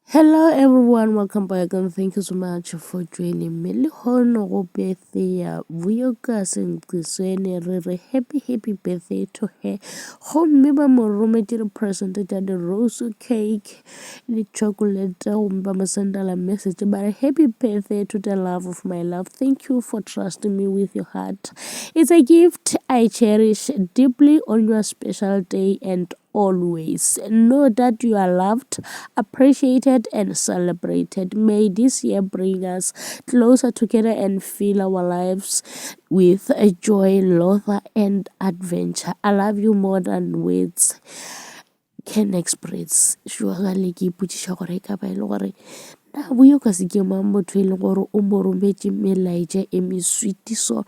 Hello everyone, welcome back and thank you so much for joining me. Le hono go birthday ya Vuyokazi Mgcisweni re happy birthday to her. Gomme ba mo rometše present tša di rose cake le chocolate gomme ba mo sendela message ba re happy birthday to the love of my life. Thank you for trusting me with your heart. It's a gift I cherish deeply on your special day, and always know that you are loved, appreciated, and celebrated. May this year bring us closer together and fill our lives with joy, laughter, and adventure. I love you more than words can express. Surely ke ipotšiša gore ka ba e le gore na Vuyokazi ke mang motho e leng gore o mo rometše melaetša e meswiti so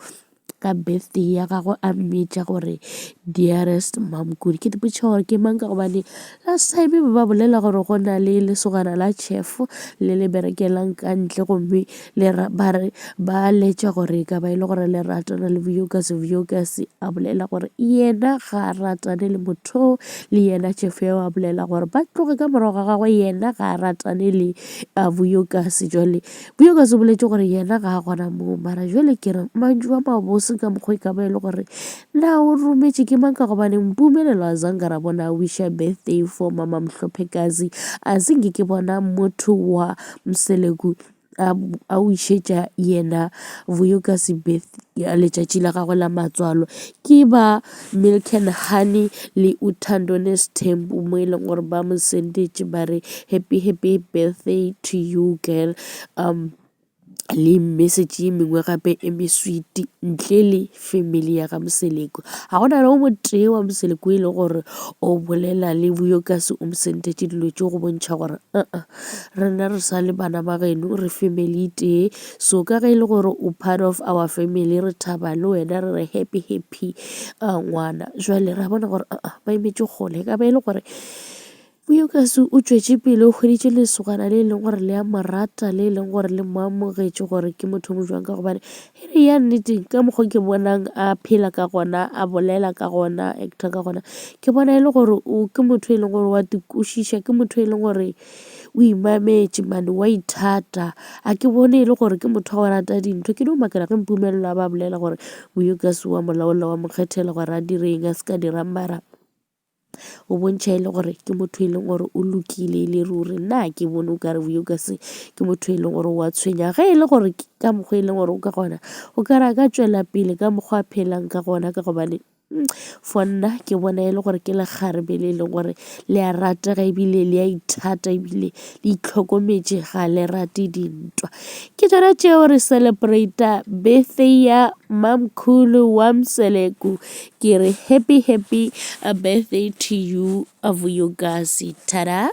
ka birthday ya gagwe a mmetša gore dearest mom kudu. Ke dipotšiša gore ke mang ka gobane last time ba bolela gore go na le lesogana la chef le le berekelang ka ntle gomme ba letša gore ka ba e le gore le ratana le Vuyokazi a bolela gore yena ga a ratane le motho le yena chef eo a bolela gore ba tloge ka morago ga gagwe yena ga a ratane le Vuyokazi. Jwale Vuyokazi o boletše gore yena ga a gona moo mara jwale ke re mantšu a mabose ka mokgwa ka ba e le gore na o rometše ke mang ka gobane mpumelelo azange ra bona wisha birthday for mama Mhlophekazi. Azange ke bona motho wa Mseleku a wišetša yena Vuyokazi birthday letšatši la gagwe la matswalo. Ke ba Milk and Honey le Uthando Nesthembu mo e leng gore ba mo sendetše ba re happy birthday to you girl, le message ye mengwe gape e meswiti ntle le family ya ga Mseleku. Ga gona le o motee wa Mseleku e le gore o bolela le Vuyokazi o mosendetše dilo tše go bontšha gore rena re sa le bana ba geno re family tee. So ka ge e le gore o part of our family re thaba le wena re re happy ngwana. Jwale ra bona gore ba imetše kgole ka ba e le gore Vuyokazi o tšwetše pele o hweditše lesogana le leng gore le a morata le leng gore le mo amogetše gore ke motho mo jwang ka gobane e re ya nnete ka mokgwa ke bonang a phela ka gona a bolela ka gona actor ka gona ke bona e le gore ke motho e leng gore wa dikwešiša ke motho e leng gore o imametše mane wa ithata. A ke bone e le gore ke motho wa go rata dintho ke no makela ge mpumelelo ba bolela gore Vuyokazi wa molaola wa mo kgethela gore a direng a se ka dirang mara o bontšha e le gore ke motho e leng gore o lokile e le ruri. Nna ke bone o kare Vuyokazi ke motho e leng gore wa tshwenya ge e le gore ka mokgwa e leng gore o ka gona o kare a ka tšwela pele ka mokgwa a phelang ka gona ka gobane for nna ke bona e le gore ke lekgarebe le e leng gore le a ratega ebile le a ithata ebile le itlhokometše ga le rate dintwa. Ke tsona tšeo re celebrata birthday ya mamkhulu wa Mseleku. Ke re happy birthday to you Vuyokazi. Tada.